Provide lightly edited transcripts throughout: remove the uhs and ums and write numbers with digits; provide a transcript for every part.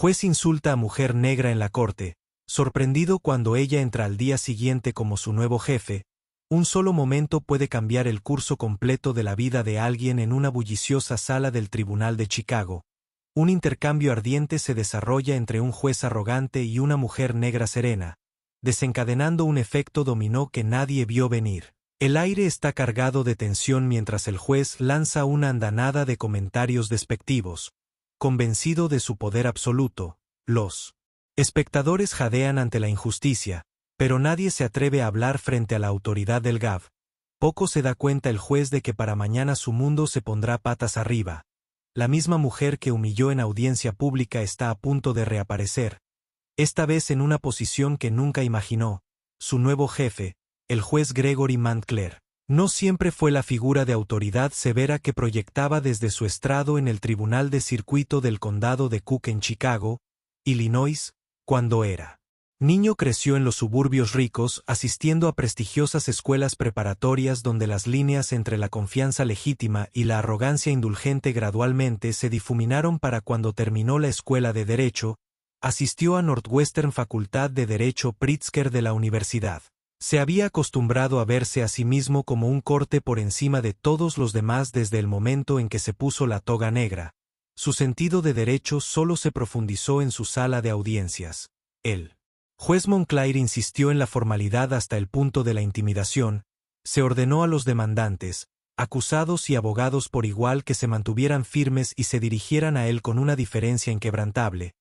Juez insulta a mujer negra en la corte, sorprendido cuando ella entra al día siguiente como su nuevo jefe. Un solo momento puede cambiar el curso completo de la vida de alguien en una bulliciosa sala del Tribunal de Chicago. Un intercambio ardiente se desarrolla entre un juez arrogante y una mujer negra serena, desencadenando un efecto dominó que nadie vio venir. El aire está cargado de tensión mientras el juez lanza una andanada de comentarios despectivos. Convencido de su poder absoluto, los espectadores jadean ante la injusticia, pero nadie se atreve a hablar frente a la autoridad del GAB. Poco se da cuenta el juez de que para mañana su mundo se pondrá patas arriba. La misma mujer que humilló en audiencia pública está a punto de reaparecer, esta vez en una posición que nunca imaginó. Su nuevo jefe, el juez Gregory Montclair, no siempre fue la figura de autoridad severa que proyectaba desde su estrado en el Tribunal de Circuito del Condado de Cook en Chicago, Illinois. Cuando era niño creció en los suburbios ricos, asistiendo a prestigiosas escuelas preparatorias donde las líneas entre la confianza legítima y la arrogancia indulgente gradualmente se difuminaron. Para cuando terminó la escuela de Derecho, asistió a Northwestern Facultad de Derecho Pritzker de la universidad. Se había acostumbrado a verse a sí mismo como un corte por encima de todos los demás desde el momento en que se puso la toga negra. Su sentido de derecho solo se profundizó en su sala de audiencias. El juez Montclair insistió en la formalidad hasta el punto de la intimidación. Se ordenó a los demandantes, acusados y abogados por igual que se mantuvieran firmes y se dirigieran a él con una diferencia inquebrantable.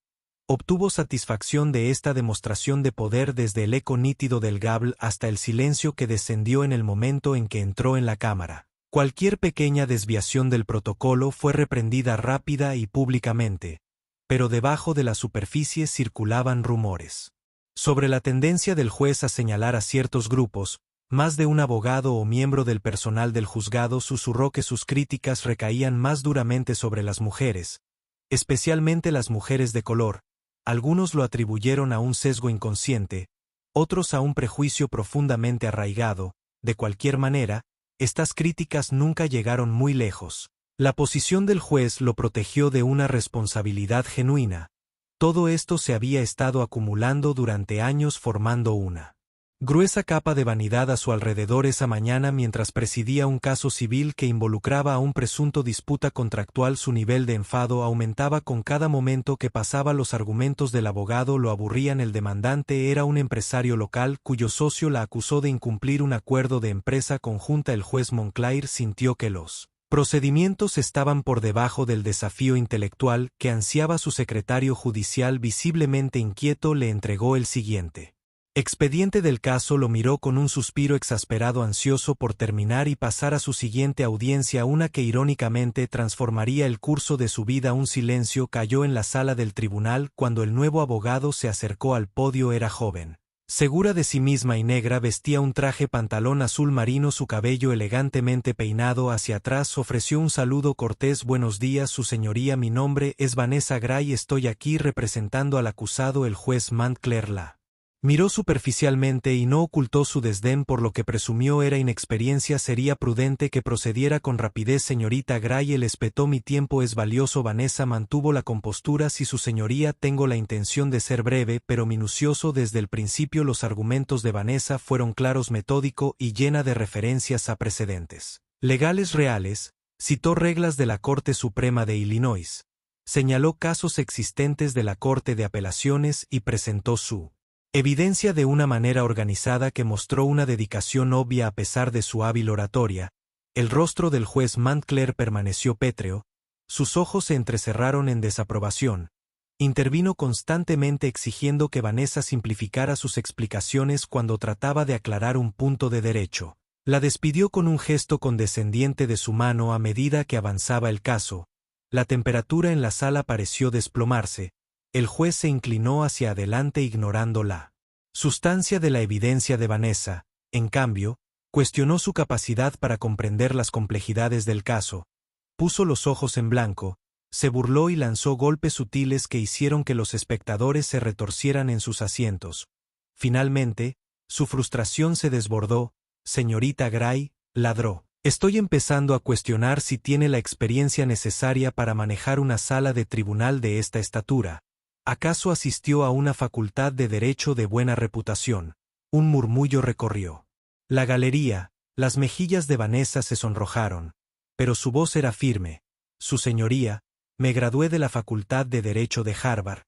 Obtuvo satisfacción de esta demostración de poder desde el eco nítido del gabl hasta el silencio que descendió en el momento en que entró en la cámara. Cualquier pequeña desviación del protocolo fue reprendida rápida y públicamente, pero debajo de la superficie circulaban rumores sobre la tendencia del juez a señalar a ciertos grupos. Más de un abogado o miembro del personal del juzgado susurró que sus críticas recaían más duramente sobre las mujeres, especialmente las mujeres de color. Algunos lo atribuyeron a un sesgo inconsciente, otros a un prejuicio profundamente arraigado. De cualquier manera, estas críticas nunca llegaron muy lejos. La posición del juez lo protegió de una responsabilidad genuina. Todo esto se había estado acumulando durante años formando una gruesa capa de vanidad a su alrededor esa mañana mientras presidía un caso civil que involucraba a un presunto disputa contractual. Su nivel de enfado aumentaba con cada momento que pasaba. Los argumentos del abogado lo aburrían. El demandante era un empresario local cuyo socio la acusó de incumplir un acuerdo de empresa conjunta. El juez Montclair sintió que los procedimientos estaban por debajo del desafío intelectual que ansiaba su secretario judicial. Visiblemente inquieto, le entregó el siguiente expediente del caso. Lo miró con un suspiro exasperado, ansioso por terminar y pasar a su siguiente audiencia, una que irónicamente transformaría el curso de su vida. Un silencio cayó en la sala del tribunal cuando el nuevo abogado se acercó al podio. Era joven, segura de sí misma y negra, vestía un traje pantalón azul marino, su cabello elegantemente peinado hacia atrás. Ofreció un saludo cortés. Buenos días, su señoría, mi nombre es Vanessa Gray, estoy aquí representando al acusado. El juez Montclair la miró superficialmente y no ocultó su desdén por lo que presumió era inexperiencia. Sería prudente que procediera con rapidez, señorita Gray, él espetó. Mi tiempo es valioso. Vanessa mantuvo la compostura. Sí, su señoría, tengo la intención de ser breve pero minucioso desde el principio. Los argumentos de Vanessa fueron claros, metódico y llena de referencias a precedentes legales reales. Citó reglas de la Corte Suprema de Illinois, señaló casos existentes de la Corte de Apelaciones y presentó su evidencia de una manera organizada que mostró una dedicación obvia a pesar de su hábil oratoria. El rostro del juez Montclair permaneció pétreo, sus ojos se entrecerraron en desaprobación. Intervino constantemente exigiendo que Vanessa simplificara sus explicaciones cuando trataba de aclarar un punto de derecho. La despidió con un gesto condescendiente de su mano a medida que avanzaba el caso. La temperatura en la sala pareció desplomarse. El juez se inclinó hacia adelante ignorando la sustancia de la evidencia de Vanessa. En cambio, cuestionó su capacidad para comprender las complejidades del caso. Puso los ojos en blanco, se burló y lanzó golpes sutiles que hicieron que los espectadores se retorcieran en sus asientos. Finalmente, su frustración se desbordó. Señorita Gray, ladró. Estoy empezando a cuestionar si tiene la experiencia necesaria para manejar una sala de tribunal de esta estatura. ¿Acaso asistió a una facultad de derecho de buena reputación? Un murmullo recorrió la galería, las mejillas de Vanessa se sonrojaron, pero su voz era firme. Su señoría, me gradué de la Facultad de Derecho de Harvard.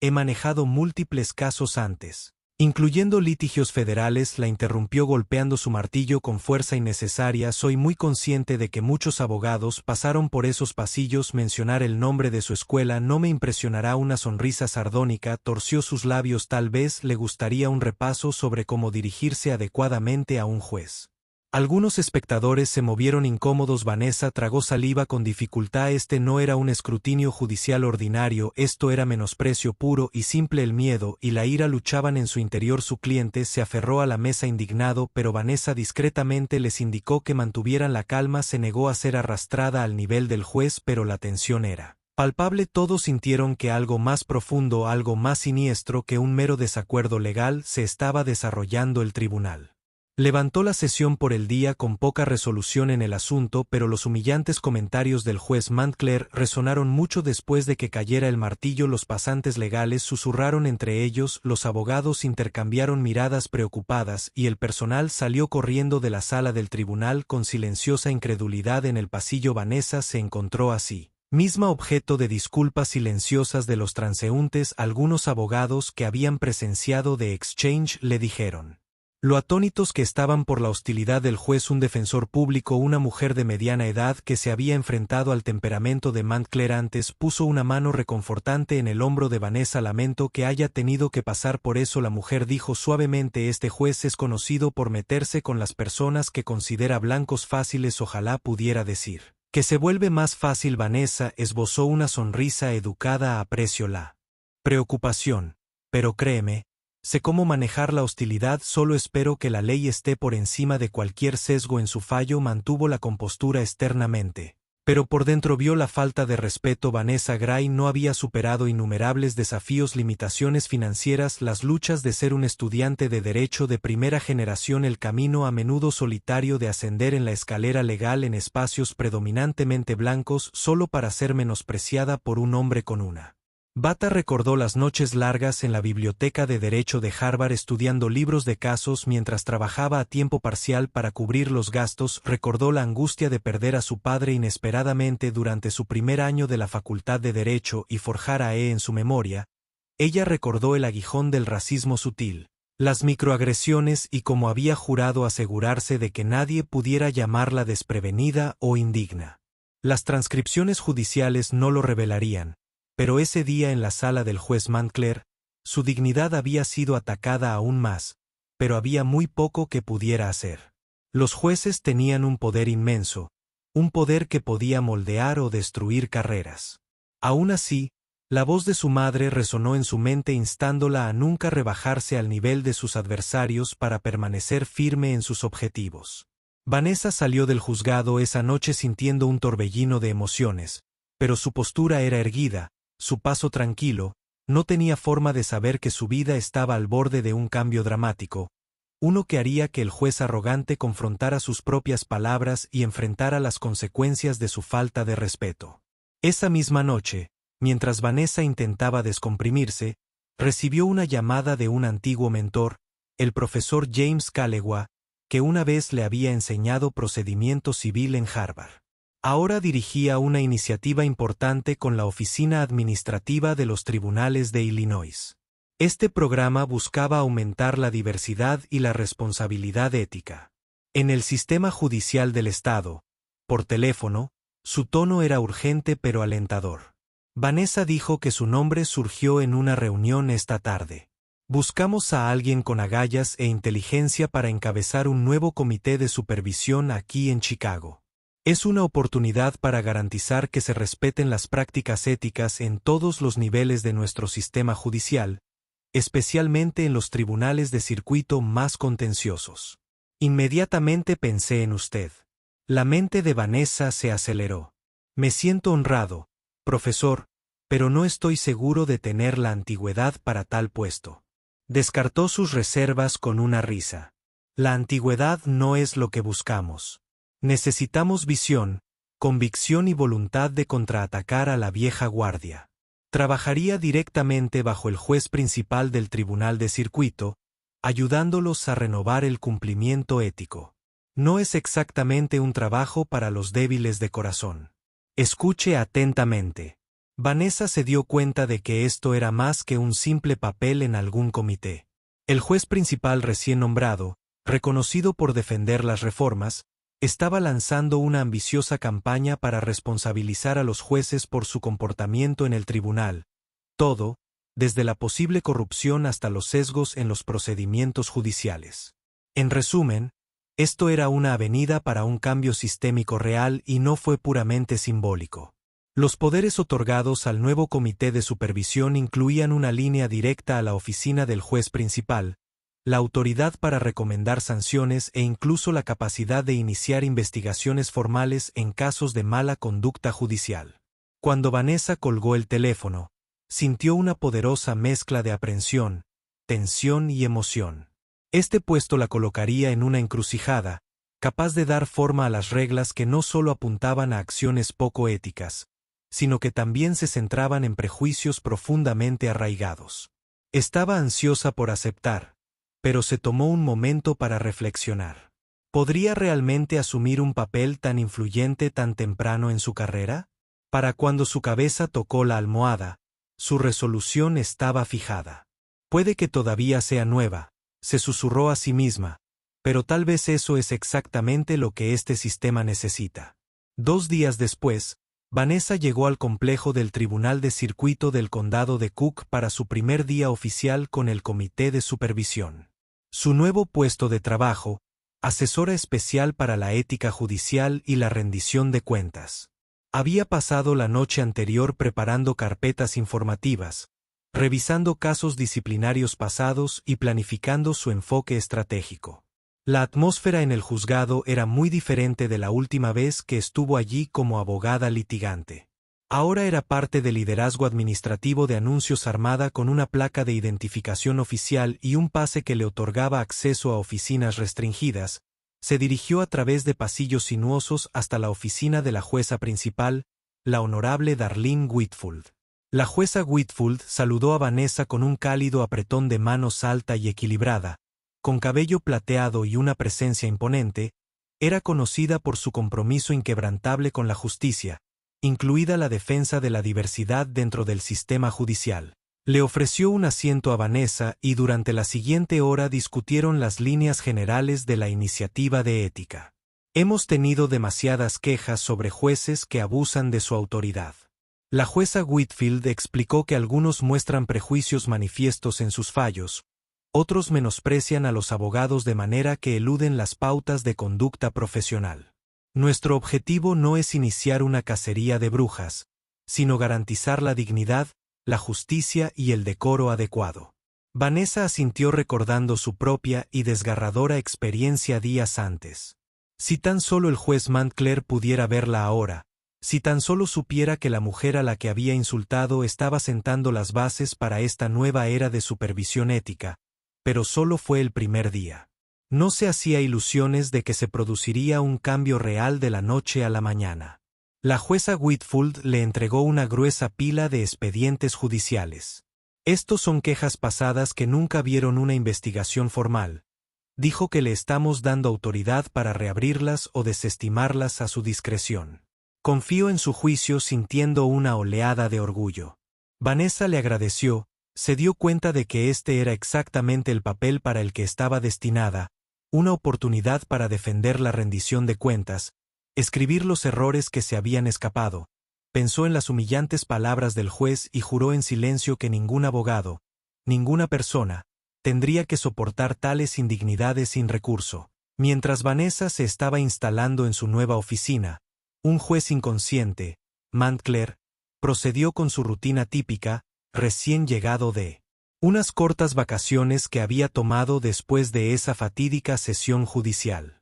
He manejado múltiples casos antes, incluyendo litigios federales. La interrumpió golpeando su martillo con fuerza innecesaria. Soy muy consciente de que muchos abogados pasaron por esos pasillos. Mencionar el nombre de su escuela no me impresionará. Una sonrisa sardónica torció sus labios. Tal vez le gustaría un repaso sobre cómo dirigirse adecuadamente a un juez. Algunos espectadores se movieron incómodos. Vanessa tragó saliva con dificultad. Este no era un escrutinio judicial ordinario, esto era menosprecio puro y simple. El miedo y la ira luchaban en su interior. Su cliente se aferró a la mesa indignado, pero Vanessa discretamente les indicó que mantuvieran la calma. Se negó a ser arrastrada al nivel del juez, pero la tensión era palpable. Todos sintieron que algo más profundo, algo más siniestro que un mero desacuerdo legal, se estaba desarrollando. El tribunal levantó la sesión por el día con poca resolución en el asunto, pero los humillantes comentarios del juez Montclair resonaron mucho después de que cayera el martillo. Los pasantes legales susurraron entre ellos, los abogados intercambiaron miradas preocupadas y el personal salió corriendo de la sala del tribunal con silenciosa incredulidad. En el pasillo Vanessa se encontró así misma objeto de disculpas silenciosas de los transeúntes. Algunos abogados que habían presenciado The Exchange le dijeron lo atónitos que estaban por la hostilidad del juez. Un defensor público, una mujer de mediana edad que se había enfrentado al temperamento de Montclair antes, puso una mano reconfortante en el hombro de Vanessa. Lamento que haya tenido que pasar por eso. La mujer dijo suavemente, este juez es conocido por meterse con las personas que considera blancos fáciles. Ojalá pudiera decir que se vuelve más fácil. Vanessa esbozó una sonrisa educada. Aprecio la preocupación, pero créeme, sé cómo manejar la hostilidad. Solo espero que la ley esté por encima de cualquier sesgo en su fallo. Mantuvo la compostura externamente, pero por dentro vio la falta de respeto. Vanessa Gray no había superado innumerables desafíos, limitaciones financieras, las luchas de ser un estudiante de derecho de primera generación, el camino a menudo solitario de ascender en la escalera legal en espacios predominantemente blancos solo para ser menospreciada por un hombre con una bata. Recordó las noches largas en la biblioteca de Derecho de Harvard estudiando libros de casos mientras trabajaba a tiempo parcial para cubrir los gastos. Recordó la angustia de perder a su padre inesperadamente durante su primer año de la Facultad de Derecho y forjar en su memoria. Ella recordó el aguijón del racismo sutil, las microagresiones y cómo había jurado asegurarse de que nadie pudiera llamarla desprevenida o indigna. Las transcripciones judiciales no lo revelarían. Pero ese día en la sala del juez Montclair, su dignidad había sido atacada aún más, pero había muy poco que pudiera hacer. Los jueces tenían un poder inmenso, un poder que podía moldear o destruir carreras. Aún así, la voz de su madre resonó en su mente instándola a nunca rebajarse al nivel de sus adversarios para permanecer firme en sus objetivos. Vanessa salió del juzgado esa noche sintiendo un torbellino de emociones, pero su postura era erguida, su paso tranquilo. No tenía forma de saber que su vida estaba al borde de un cambio dramático, uno que haría que el juez arrogante confrontara sus propias palabras y enfrentara las consecuencias de su falta de respeto. Esa misma noche, mientras Vanessa intentaba descomprimirse, recibió una llamada de un antiguo mentor, el profesor James Callaway, que una vez le había enseñado procedimiento civil en Harvard. Ahora dirigía una iniciativa importante con la Oficina Administrativa de los Tribunales de Illinois. Este programa buscaba aumentar la diversidad y la responsabilidad ética en el sistema judicial del Estado. Por teléfono, su tono era urgente pero alentador. Vanessa dijo que su nombre surgió en una reunión esta tarde. Buscamos a alguien con agallas e inteligencia para encabezar un nuevo comité de supervisión aquí en Chicago. Es una oportunidad para garantizar que se respeten las prácticas éticas en todos los niveles de nuestro sistema judicial, especialmente en los tribunales de circuito más contenciosos. Inmediatamente pensé en usted. La mente de Vanessa se aceleró. Me siento honrado, profesor, pero no estoy seguro de tener la antigüedad para tal puesto. Descartó sus reservas con una risa. La antigüedad no es lo que buscamos. Necesitamos visión, convicción y voluntad de contraatacar a la vieja guardia. Trabajaría directamente bajo el juez principal del Tribunal de Circuito, ayudándolos a renovar el cumplimiento ético. No es exactamente un trabajo para los débiles de corazón. Escuche atentamente. Vanessa se dio cuenta de que esto era más que un simple papel en algún comité. El juez principal recién nombrado, reconocido por defender las reformas, estaba lanzando una ambiciosa campaña para responsabilizar a los jueces por su comportamiento en el tribunal, todo, desde la posible corrupción hasta los sesgos en los procedimientos judiciales. En resumen, esto era una avenida para un cambio sistémico real y no fue puramente simbólico. Los poderes otorgados al nuevo comité de supervisión incluían una línea directa a la oficina del juez principal, la autoridad para recomendar sanciones e incluso la capacidad de iniciar investigaciones formales en casos de mala conducta judicial. Cuando Vanessa colgó el teléfono, sintió una poderosa mezcla de aprensión, tensión y emoción. Este puesto la colocaría en una encrucijada, capaz de dar forma a las reglas que no solo apuntaban a acciones poco éticas, sino que también se centraban en prejuicios profundamente arraigados. Estaba ansiosa por aceptar, pero se tomó un momento para reflexionar. ¿Podría realmente asumir un papel tan influyente tan temprano en su carrera? Para cuando su cabeza tocó la almohada, su resolución estaba fijada. Puede que todavía sea nueva, se susurró a sí misma, pero tal vez eso es exactamente lo que este sistema necesita. 2 días después, Vanessa llegó al complejo del Tribunal de Circuito del Condado de Cook para su primer día oficial con el Comité de Supervisión. Su nuevo puesto de trabajo, asesora especial para la ética judicial y la rendición de cuentas. Había pasado la noche anterior preparando carpetas informativas, revisando casos disciplinarios pasados y planificando su enfoque estratégico. La atmósfera en el juzgado era muy diferente de la última vez que estuvo allí como abogada litigante. Ahora era parte del liderazgo administrativo de Anuncios Armada con una placa de identificación oficial y un pase que le otorgaba acceso a oficinas restringidas. Se dirigió a través de pasillos sinuosos hasta la oficina de la jueza principal, la honorable Darlene Whitfield. La jueza Whitfield saludó a Vanessa con un cálido apretón de manos alta y equilibrada, con cabello plateado y una presencia imponente. Era conocida por su compromiso inquebrantable con la justicia, incluida la defensa de la diversidad dentro del sistema judicial. Le ofreció un asiento a Vanessa y durante la siguiente hora discutieron las líneas generales de la iniciativa de ética. Hemos tenido demasiadas quejas sobre jueces que abusan de su autoridad. La jueza Whitfield explicó que algunos muestran prejuicios manifiestos en sus fallos, otros menosprecian a los abogados de manera que eluden las pautas de conducta profesional. Nuestro objetivo no es iniciar una cacería de brujas, sino garantizar la dignidad, la justicia y el decoro adecuado. Vanessa asintió recordando su propia y desgarradora experiencia días antes. Si tan solo el juez Mantcler pudiera verla ahora, si tan solo supiera que la mujer a la que había insultado estaba sentando las bases para esta nueva era de supervisión ética, pero solo fue el primer día. No se hacía ilusiones de que se produciría un cambio real de la noche a la mañana. La jueza Whitfield le entregó una gruesa pila de expedientes judiciales. Estos son quejas pasadas que nunca vieron una investigación formal. Dijo que le estamos dando autoridad para reabrirlas o desestimarlas a su discreción. Confió en su juicio sintiendo una oleada de orgullo. Vanessa le agradeció, se dio cuenta de que este era exactamente el papel para el que estaba destinada, una oportunidad para defender la rendición de cuentas, escribir los errores que se habían escapado. Pensó en las humillantes palabras del juez y juró en silencio que ningún abogado, ninguna persona, tendría que soportar tales indignidades sin recurso. Mientras Vanessa se estaba instalando en su nueva oficina, un juez inconsciente, Mantcler, procedió con su rutina típica, recién llegado de unas cortas vacaciones que había tomado después de esa fatídica sesión judicial.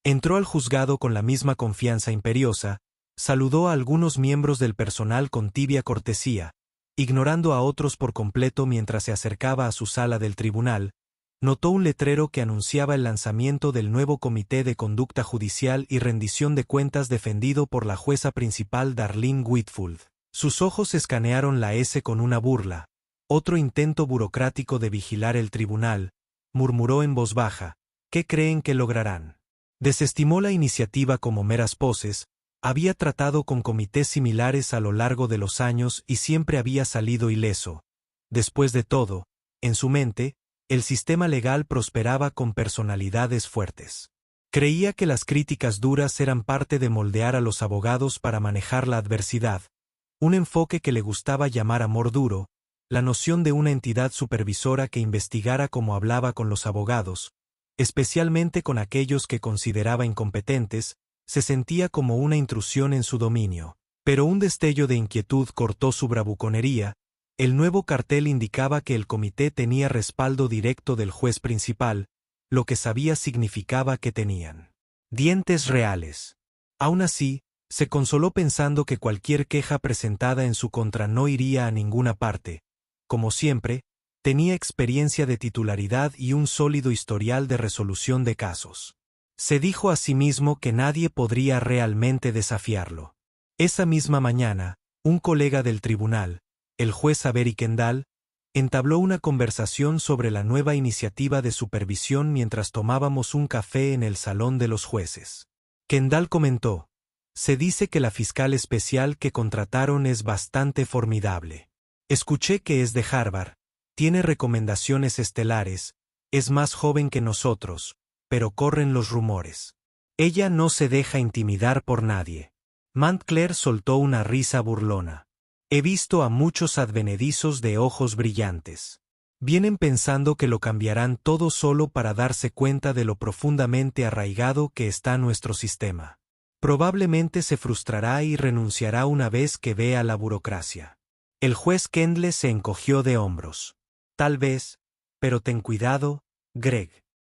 Entró al juzgado con la misma confianza imperiosa, saludó a algunos miembros del personal con tibia cortesía, ignorando a otros por completo mientras se acercaba a su sala del tribunal. Notó un letrero que anunciaba el lanzamiento del nuevo Comité de Conducta Judicial y Rendición de Cuentas defendido por la jueza principal Darlene Whitfield. Sus ojos escanearon la S con una burla. Otro intento burocrático de vigilar el tribunal, murmuró en voz baja. ¿Qué creen que lograrán? Desestimó la iniciativa como meras poses. Había tratado con comités similares a lo largo de los años y siempre había salido ileso. Después de todo, en su mente, el sistema legal prosperaba con personalidades fuertes. Creía que las críticas duras eran parte de moldear a los abogados para manejar la adversidad, un enfoque que le gustaba llamar amor duro, la noción de una entidad supervisora que investigara cómo hablaba con los abogados, especialmente con aquellos que consideraba incompetentes, se sentía como una intrusión en su dominio. Pero un destello de inquietud cortó su bravuconería. El nuevo cartel indicaba que el comité tenía respaldo directo del juez principal, lo que sabía significaba que tenían dientes reales. Aún así, se consoló pensando que cualquier queja presentada en su contra no iría a ninguna parte. Como siempre, tenía experiencia de titularidad y un sólido historial de resolución de casos. Se dijo a sí mismo que nadie podría realmente desafiarlo. Esa misma mañana, un colega del tribunal, el juez Avery Kendall, entabló una conversación sobre la nueva iniciativa de supervisión mientras tomábamos un café en el salón de los jueces. Kendall comentó: se dice que la fiscal especial que contrataron es bastante formidable. Escuché que es de Harvard, tiene recomendaciones estelares, es más joven que nosotros, pero corren los rumores. Ella no se deja intimidar por nadie. Montclair soltó una risa burlona. He visto a muchos advenedizos de ojos brillantes. Vienen pensando que lo cambiarán todo solo para darse cuenta de lo profundamente arraigado que está nuestro sistema. Probablemente se frustrará y renunciará una vez que vea la burocracia. El juez Kendall se encogió de hombros. Tal vez, pero ten cuidado, Greg.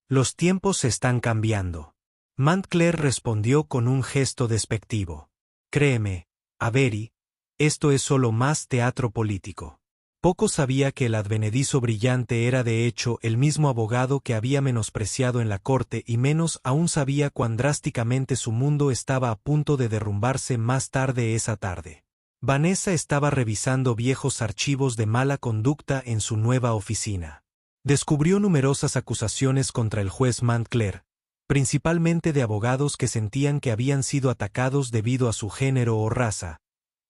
Los tiempos están cambiando. Montclair respondió con un gesto despectivo. Créeme, Avery, esto es solo más teatro político. Poco sabía que el advenedizo brillante era de hecho el mismo abogado que había menospreciado en la corte y menos aún sabía cuán drásticamente su mundo estaba a punto de derrumbarse más tarde esa tarde. Vanessa estaba revisando viejos archivos de mala conducta en su nueva oficina. Descubrió numerosas acusaciones contra el juez Montclair, principalmente de abogados que sentían que habían sido atacados debido a su género o raza,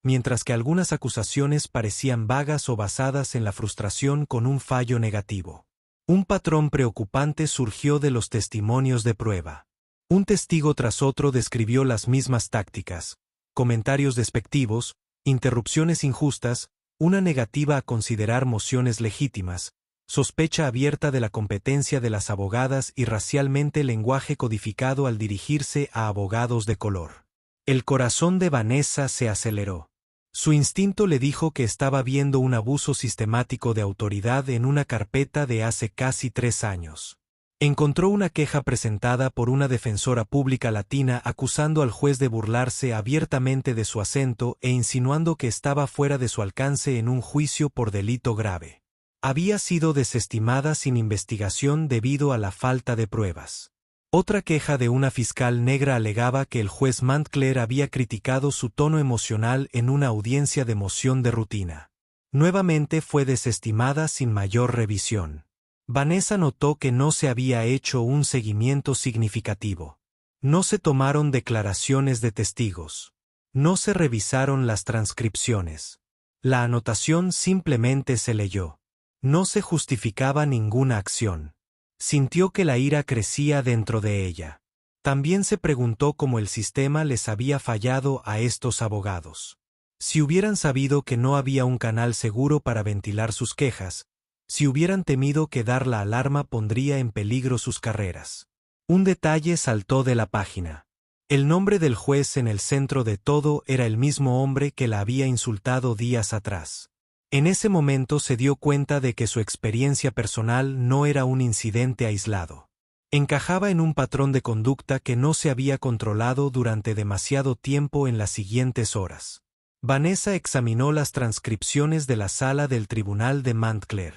mientras que algunas acusaciones parecían vagas o basadas en la frustración con un fallo negativo. Un patrón preocupante surgió de los testimonios de prueba. Un testigo tras otro describió las mismas tácticas: comentarios despectivos, interrupciones injustas, una negativa a considerar mociones legítimas, sospecha abierta de la competencia de las abogadas y racialmente lenguaje codificado al dirigirse a abogados de color. El corazón de Vanessa se aceleró. Su instinto le dijo que estaba viendo un abuso sistemático de autoridad en una carpeta de hace casi 3 años. Encontró una queja presentada por una defensora pública latina acusando al juez de burlarse abiertamente de su acento e insinuando que estaba fuera de su alcance en un juicio por delito grave. Había sido desestimada sin investigación debido a la falta de pruebas. Otra queja de una fiscal negra alegaba que el juez Montclair había criticado su tono emocional en una audiencia de moción de rutina. Nuevamente fue desestimada sin mayor revisión. Vanessa notó que no se había hecho un seguimiento significativo. No se tomaron declaraciones de testigos. No se revisaron las transcripciones. La anotación simplemente se leyó. No se justificaba ninguna acción. Sintió que la ira crecía dentro de ella. También se preguntó cómo el sistema les había fallado a estos abogados. Si hubieran sabido que no había un canal seguro para ventilar sus quejas, si hubieran temido que dar la alarma pondría en peligro sus carreras. Un detalle saltó de la página. El nombre del juez en el centro de todo era el mismo hombre que la había insultado días atrás. En ese momento se dio cuenta de que su experiencia personal no era un incidente aislado. Encajaba en un patrón de conducta que no se había controlado durante demasiado tiempo en las siguientes horas. Vanessa examinó las transcripciones de la sala del tribunal de Montclair.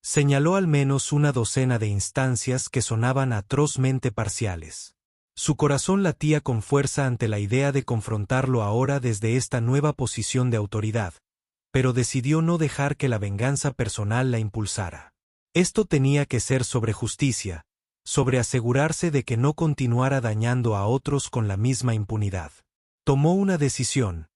Señaló al menos una docena de instancias que sonaban atrozmente parciales. Su corazón latía con fuerza ante la idea de confrontarlo ahora desde esta nueva posición de autoridad, pero decidió no dejar que la venganza personal la impulsara. Esto tenía que ser sobre justicia, sobre asegurarse de que no continuara dañando a otros con la misma impunidad. Tomó una decisión.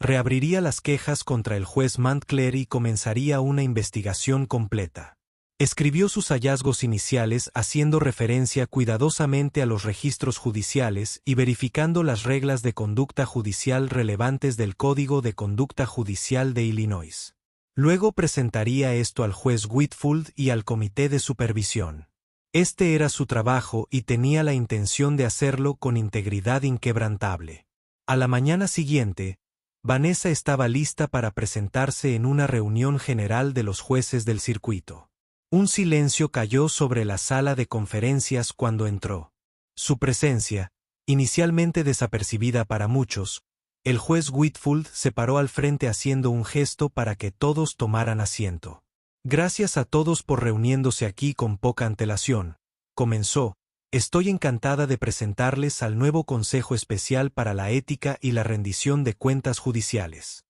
Reabriría las quejas contra el juez Montclair y comenzaría una investigación completa. Escribió sus hallazgos iniciales haciendo referencia cuidadosamente a los registros judiciales y verificando las reglas de conducta judicial relevantes del Código de Conducta Judicial de Illinois. Luego presentaría esto al juez Whitfield y al comité de supervisión. Este era su trabajo y tenía la intención de hacerlo con integridad inquebrantable. A la mañana siguiente, Vanessa estaba lista para presentarse en una reunión general de los jueces del circuito. Un silencio cayó sobre la sala de conferencias cuando entró. Su presencia, inicialmente desapercibida para muchos, el juez Whitfield se paró al frente haciendo un gesto para que todos tomaran asiento. Gracias a todos por reuniéndose aquí con poca antelación. Comenzó. Estoy encantada de presentarles al nuevo Consejo Especial para la Ética y la Rendición de Cuentas Judiciales.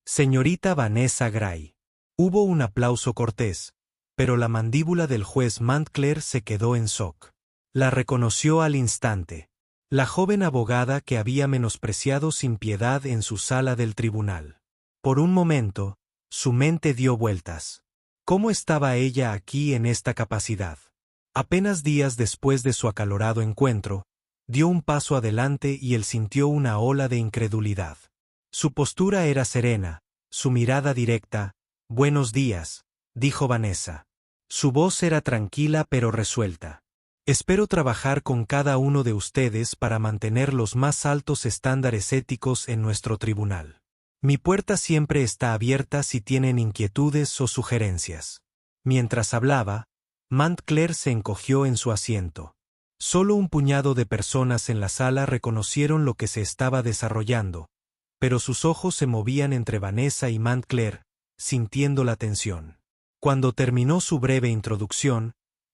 Señorita Vanessa Gray. Hubo un aplauso cortés, pero la mandíbula del juez Montclair se quedó en shock. La reconoció al instante. La joven abogada que había menospreciado sin piedad en su sala del tribunal. Por un momento, su mente dio vueltas. ¿Cómo estaba ella aquí en esta capacidad? Apenas días después de su acalorado encuentro, dio un paso adelante y él sintió una ola de incredulidad. Su postura era serena, su mirada directa. «Buenos días», dijo Vanessa. Su voz era tranquila pero resuelta. «Espero trabajar con cada uno de ustedes para mantener los más altos estándares éticos en nuestro tribunal. Mi puerta siempre está abierta si tienen inquietudes o sugerencias». Mientras hablaba, Montclair se encogió en su asiento. Solo un puñado de personas en la sala reconocieron lo que se estaba desarrollando, pero sus ojos se movían entre Vanessa y Montclair, sintiendo la tensión. Cuando terminó su breve introducción,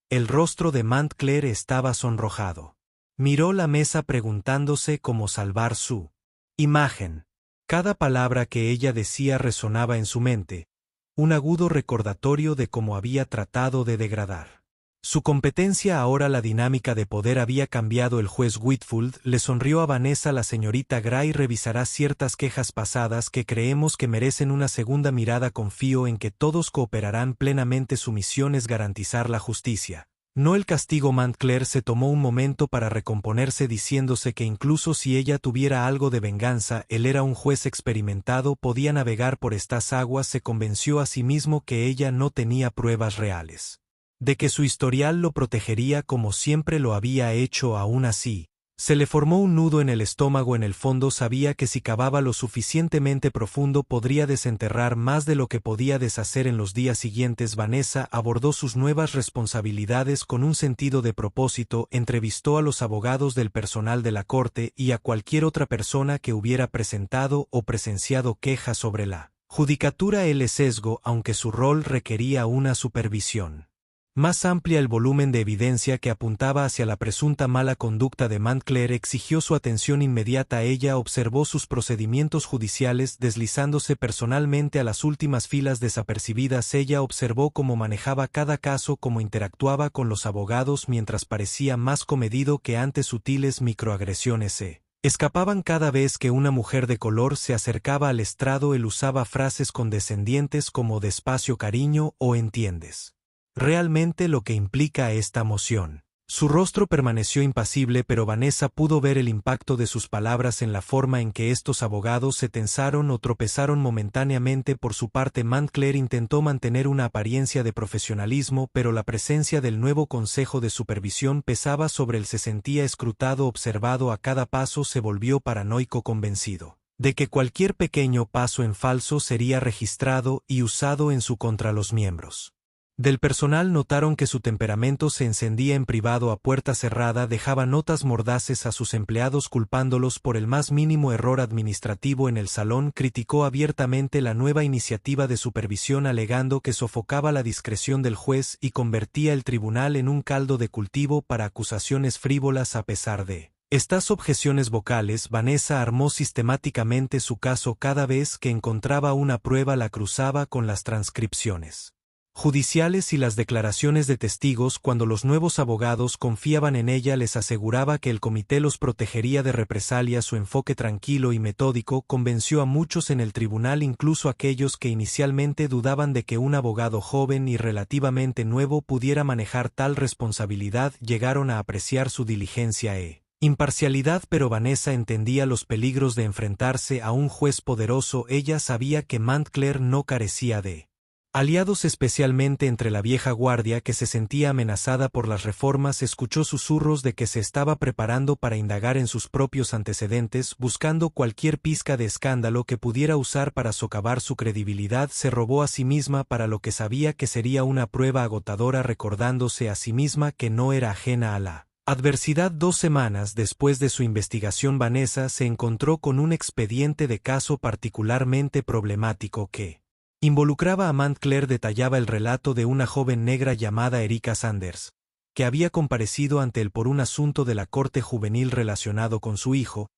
el rostro de Montclair estaba sonrojado. Miró la mesa preguntándose cómo salvar su imagen. Cada palabra que ella decía resonaba en su mente, un agudo recordatorio de cómo había tratado de degradar. Su competencia ahora la dinámica de poder había cambiado. El juez Whitfield le sonrió a Vanessa. La señorita Gray revisará ciertas quejas pasadas que creemos que merecen una segunda mirada. Confío en que todos cooperarán plenamente. Su misión es garantizar la justicia, no el castigo. Montclair se tomó un momento para recomponerse diciéndose que incluso si ella tuviera algo de venganza, él era un juez experimentado, podía navegar por estas aguas. Se convenció a sí mismo que ella no tenía pruebas reales, de que su historial lo protegería como siempre lo había hecho. Aún así, se le formó un nudo en el estómago. En el fondo sabía que si cavaba lo suficientemente profundo podría desenterrar más de lo que podía deshacer. En los días siguientes Vanessa abordó sus nuevas responsabilidades con un sentido de propósito. Entrevistó a los abogados del personal de la corte y a cualquier otra persona que hubiera presentado o presenciado quejas sobre la judicatura. El sesgo, aunque su rol requería una supervisión más amplia, el volumen de evidencia que apuntaba hacia la presunta mala conducta de Montclair exigió su atención inmediata. Ella observó sus procedimientos judiciales deslizándose personalmente a las últimas filas desapercibidas. Ella observó cómo manejaba cada caso, cómo interactuaba con los abogados mientras parecía más comedido que antes. Sutiles microagresiones se escapaban cada vez que una mujer de color se acercaba al estrado. Él usaba frases condescendientes como «despacio, cariño» o «entiendes realmente lo que implica esta moción». Su rostro permaneció impasible, pero Vanessa pudo ver el impacto de sus palabras en la forma en que estos abogados se tensaron o tropezaron momentáneamente. Por su parte, Montclair intentó mantener una apariencia de profesionalismo, pero la presencia del nuevo consejo de supervisión pesaba sobre él. Se sentía escrutado, observado a cada paso. Se volvió paranoico, convencido de que cualquier pequeño paso en falso sería registrado y usado en su contra. Los miembros del personal notaron que su temperamento se encendía en privado a puerta cerrada. Dejaba notas mordaces a sus empleados culpándolos por el más mínimo error administrativo. En el salón criticó abiertamente la nueva iniciativa de supervisión, alegando que sofocaba la discreción del juez y convertía el tribunal en un caldo de cultivo para acusaciones frívolas. A pesar de Estas objeciones vocales, Vanessa armó sistemáticamente su caso cada vez que encontraba una prueba, la cruzaba con las transcripciones judiciales y las declaraciones de testigos. Cuando los nuevos abogados confiaban en ella, les aseguraba que el comité los protegería de represalias. Su enfoque tranquilo y metódico convenció a muchos en el tribunal, incluso aquellos que inicialmente dudaban de que un abogado joven y relativamente nuevo pudiera manejar tal responsabilidad. Llegaron a apreciar su diligencia e imparcialidad, pero Vanessa entendía los peligros de enfrentarse a un juez poderoso. Ella sabía que Montclair no carecía de aliados, especialmente entre la vieja guardia, que se sentía amenazada por las reformas. Escuchó susurros de que se estaba preparando para indagar en sus propios antecedentes, buscando cualquier pizca de escándalo que pudiera usar para socavar su credibilidad. Se robó a sí misma para lo que sabía que sería una prueba agotadora, recordándose a sí misma que no era ajena a la adversidad. 2 semanas después de su investigación, Vanessa se encontró con un expediente de caso particularmente problemático que involucraba a Montclair. Detallaba el relato de una joven negra llamada Erika Sanders, que había comparecido ante él por un asunto de la corte juvenil relacionado con su hijo.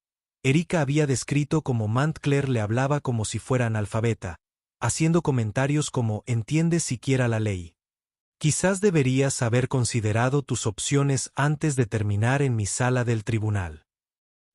Erika había descrito cómo Montclair le hablaba como si fuera analfabeta, haciendo comentarios como: ¿entiendes siquiera la ley? Quizás deberías haber considerado tus opciones antes de terminar en mi sala del tribunal.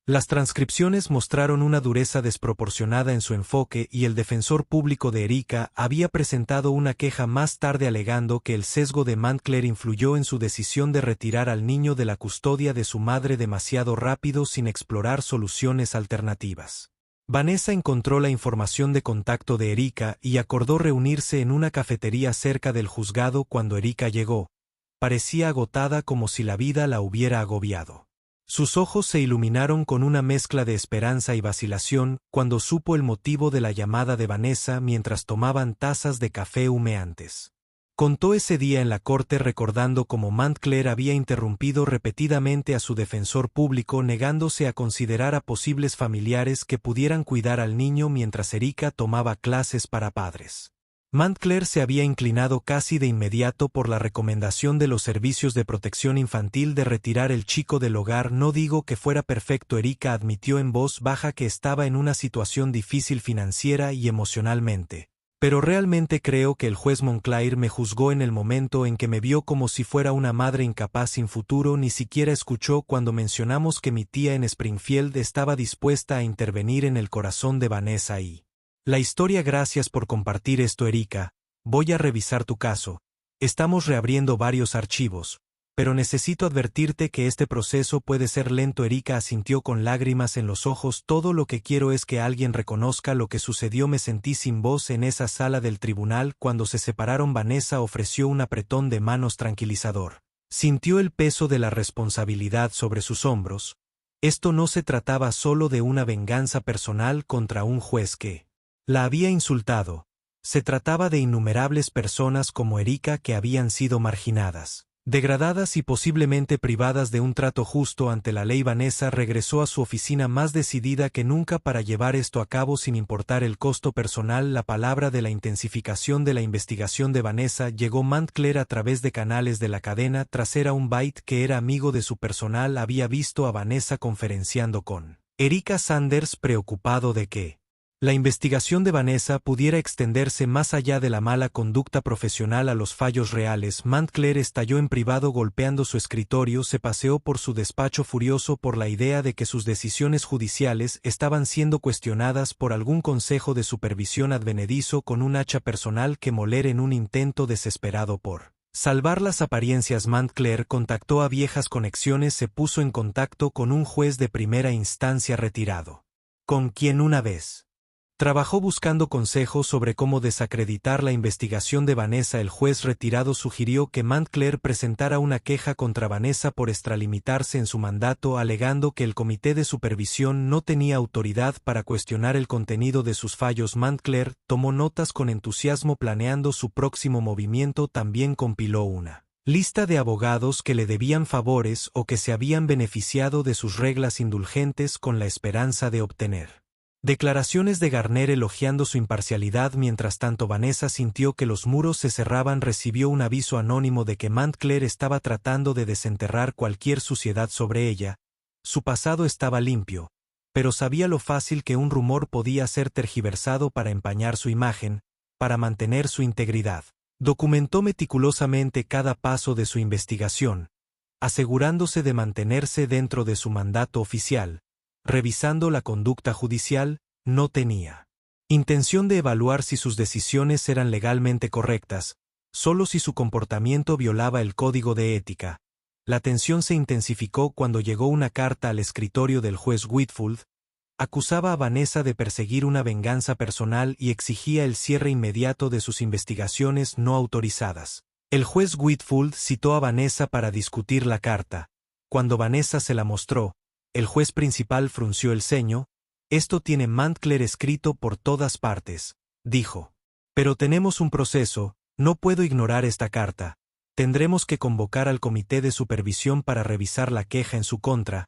Las transcripciones mostraron una dureza desproporcionada en su enfoque, y el defensor público de Erika había presentado una queja más tarde alegando que el sesgo de Montclair influyó en su decisión de retirar al niño de la custodia de su madre demasiado rápido, sin explorar soluciones alternativas. Vanessa encontró la información de contacto de Erika y acordó reunirse en una cafetería cerca del juzgado. Cuando Erika llegó, parecía agotada, como si la vida la hubiera agobiado. Sus ojos se iluminaron con una mezcla de esperanza y vacilación cuando supo el motivo de la llamada de Vanessa mientras tomaban tazas de café humeantes. Contó ese día en la corte, recordando cómo Montclair había interrumpido repetidamente a su defensor público, negándose a considerar a posibles familiares que pudieran cuidar al niño mientras Erika tomaba clases para padres. Montclair se había inclinado casi de inmediato por la recomendación de los servicios de protección infantil de retirar el chico del hogar. No digo que fuera perfecto, Erika admitió en voz baja que estaba en una situación difícil financiera y emocionalmente, pero realmente creo que el juez Montclair me juzgó en el momento en que me vio como si fuera una madre incapaz sin futuro. Ni siquiera escuchó cuando mencionamos que mi tía en Springfield estaba dispuesta a intervenir en el corazón de Vanessa y la historia. Gracias por compartir esto, Erika. Voy a revisar tu caso. Estamos reabriendo varios archivos, pero necesito advertirte que este proceso puede ser lento. Erika asintió con lágrimas en los ojos. Todo lo que quiero es que alguien reconozca lo que sucedió. Me sentí sin voz en esa sala del tribunal. Cuando se separaron, Vanessa ofreció un apretón de manos tranquilizador. Sintió el peso de la responsabilidad sobre sus hombros. Esto no se trataba solo de una venganza personal contra un juez que la había insultado. Se trataba de innumerables personas como Erika que habían sido marginadas, degradadas y posiblemente privadas de un trato justo ante la ley. Vanessa regresó a su oficina más decidida que nunca para llevar esto a cabo sin importar el costo personal. La palabra de la intensificación de la investigación de Vanessa llegó Montclair a través de canales de la cadena trasera. Un Byte, que era amigo de su personal, había visto a Vanessa conferenciando con Erika Sanders, preocupado de que la investigación de Vanessa pudiera extenderse más allá de la mala conducta profesional a los fallos reales. Montclair estalló en privado golpeando su escritorio. Se paseó por su despacho furioso por la idea de que sus decisiones judiciales estaban siendo cuestionadas por algún consejo de supervisión advenedizo con un hacha personal que moler en un intento desesperado por salvar las apariencias. Montclair contactó a viejas conexiones. Se puso en contacto con un juez de primera instancia retirado, con quien una vez trabajó buscando consejos sobre cómo desacreditar la investigación de Vanessa. El juez retirado sugirió que Montclair presentara una queja contra Vanessa por extralimitarse en su mandato, alegando que el comité de supervisión no tenía autoridad para cuestionar el contenido de sus fallos. Montclair tomó notas con entusiasmo, planeando su próximo movimiento. También compiló una lista de abogados que le debían favores o que se habían beneficiado de sus reglas indulgentes, con la esperanza de obtener declaraciones de Garner elogiando su imparcialidad. Mientras tanto, Vanessa sintió que los muros se cerraban. Recibió un aviso anónimo de que Montclair estaba tratando de desenterrar cualquier suciedad sobre ella. Su pasado estaba limpio, pero sabía lo fácil que un rumor podía ser tergiversado para empañar su imagen, para mantener su integridad. Documentó meticulosamente cada paso de su investigación, asegurándose de mantenerse dentro de su mandato oficial. Revisando la conducta judicial, no tenía intención de evaluar si sus decisiones eran legalmente correctas, solo si su comportamiento violaba el código de ética. La tensión se intensificó cuando llegó una carta al escritorio del juez Whitfield. Acusaba a Vanessa de perseguir una venganza personal y exigía el cierre inmediato de sus investigaciones no autorizadas. El juez Whitfield citó a Vanessa para discutir la carta. Cuando Vanessa se la mostró, el juez principal frunció el ceño. «Esto tiene Mantclair escrito por todas partes», dijo. «Pero tenemos un proceso, no puedo ignorar esta carta. Tendremos que convocar al comité de supervisión para revisar la queja en su contra».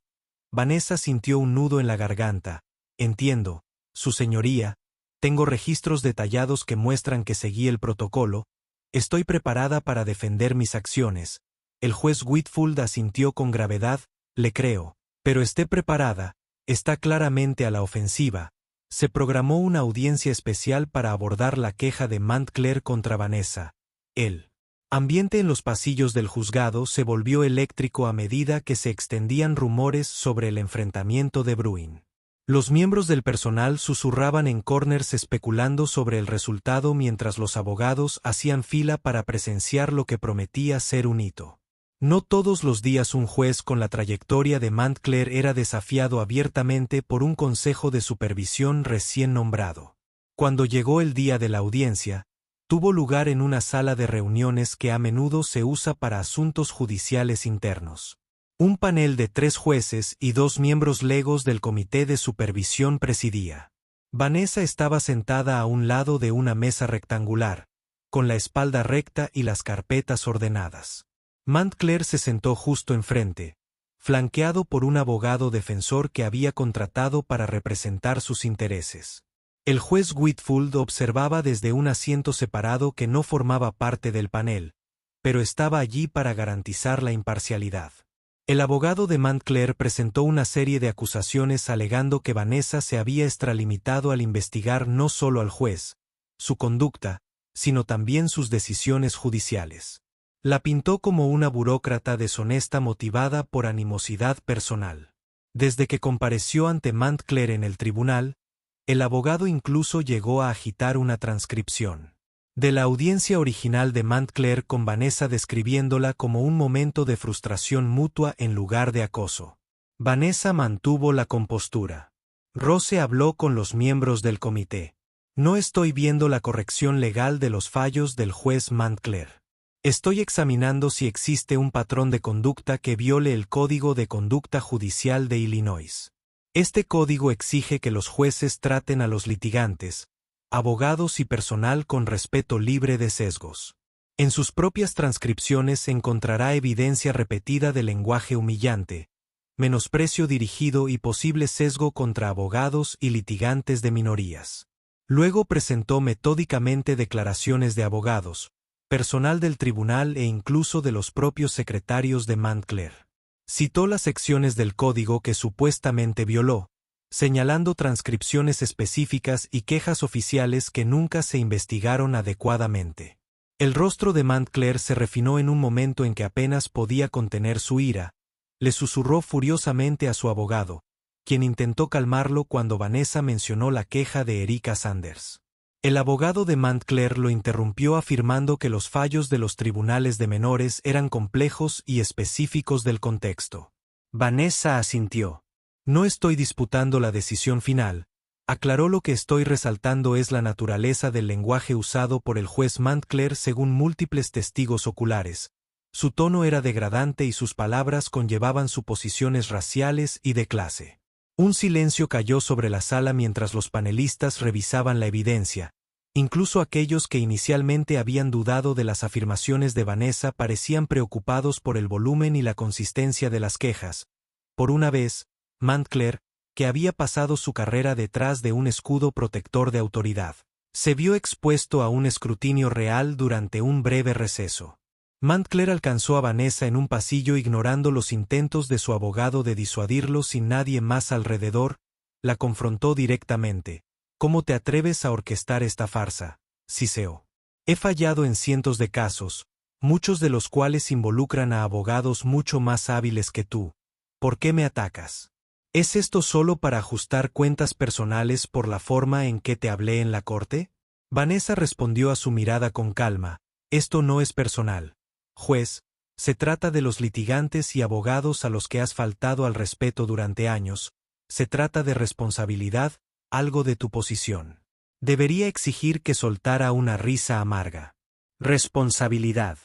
Vanessa sintió un nudo en la garganta. «Entiendo, su señoría, tengo registros detallados que muestran que seguí el protocolo. Estoy preparada para defender mis acciones». El juez Whitfield asintió con gravedad. «Le creo. Pero esté preparada. Está claramente a la ofensiva». Se programó una audiencia especial para abordar la queja de Mantclair contra Vanessa. El ambiente en los pasillos del juzgado se volvió eléctrico a medida que se extendían rumores sobre el enfrentamiento de Bruin. Los miembros del personal susurraban en corners especulando sobre el resultado mientras los abogados hacían fila para presenciar lo que prometía ser un hito. No todos los días un juez con la trayectoria de Mantclair era desafiado abiertamente por un consejo de supervisión recién nombrado. Cuando llegó el día de la audiencia, tuvo lugar en una sala de reuniones que a menudo se usa para asuntos judiciales internos. Un panel de 3 jueces y 2 miembros legos del comité de supervisión presidía. Vanessa estaba sentada a un lado de una mesa rectangular, con la espalda recta y las carpetas ordenadas. Mantclair se sentó justo enfrente, flanqueado por un abogado defensor que había contratado para representar sus intereses. El juez Whitfield observaba desde un asiento separado que no formaba parte del panel, pero estaba allí para garantizar la imparcialidad. El abogado de Mantclair presentó una serie de acusaciones alegando que Vanessa se había extralimitado al investigar no solo al juez, su conducta, sino también sus decisiones judiciales. La pintó como una burócrata deshonesta motivada por animosidad personal. Desde que compareció ante Mantclair en el tribunal, el abogado incluso llegó a agitar una transcripción de la audiencia original de Mantclair con Vanessa describiéndola como un momento de frustración mutua en lugar de acoso. Vanessa mantuvo la compostura. Rose habló con los miembros del comité. «No estoy viendo la corrección legal de los fallos del juez Mantclair. Estoy examinando si existe un patrón de conducta que viole el Código de Conducta Judicial de Illinois. Este código exige que los jueces traten a los litigantes, abogados y personal con respeto libre de sesgos. En sus propias transcripciones encontrará evidencia repetida de lenguaje humillante, menosprecio dirigido y posible sesgo contra abogados y litigantes de minorías». Luego presentó metódicamente declaraciones de abogados, personal del tribunal e incluso de los propios secretarios de Mantclair. Citó las secciones del código que supuestamente violó, señalando transcripciones específicas y quejas oficiales que nunca se investigaron adecuadamente. El rostro de Mantclair se refinó en un momento en que apenas podía contener su ira. Le susurró furiosamente a su abogado, quien intentó calmarlo cuando Vanessa mencionó la queja de Erika Sanders. El abogado de Mantclair lo interrumpió afirmando que los fallos de los tribunales de menores eran complejos y específicos del contexto. Vanessa asintió. «No estoy disputando la decisión final», aclaró. «Lo que estoy resaltando es la naturaleza del lenguaje usado por el juez Mantclair según múltiples testigos oculares. Su tono era degradante y sus palabras conllevaban suposiciones raciales y de clase». Un silencio cayó sobre la sala mientras los panelistas revisaban la evidencia. Incluso aquellos que inicialmente habían dudado de las afirmaciones de Vanessa parecían preocupados por el volumen y la consistencia de las quejas. Por una vez, Mantclair, que había pasado su carrera detrás de un escudo protector de autoridad, se vio expuesto a un escrutinio real durante un breve receso. Montclair alcanzó a Vanessa en un pasillo ignorando los intentos de su abogado de disuadirlo sin nadie más alrededor, la confrontó directamente. ¿Cómo te atreves a orquestar esta farsa? Siseó. He fallado en cientos de casos, muchos de los cuales involucran a abogados mucho más hábiles que tú. ¿Por qué me atacas? ¿Es esto solo para ajustar cuentas personales por la forma en que te hablé en la corte? Vanessa respondió a su mirada con calma. Esto no es personal. Juez, se trata de los litigantes y abogados a los que has faltado al respeto durante años. Se trata de responsabilidad, algo de tu posición. Debería exigir que soltara una risa amarga. Responsabilidad.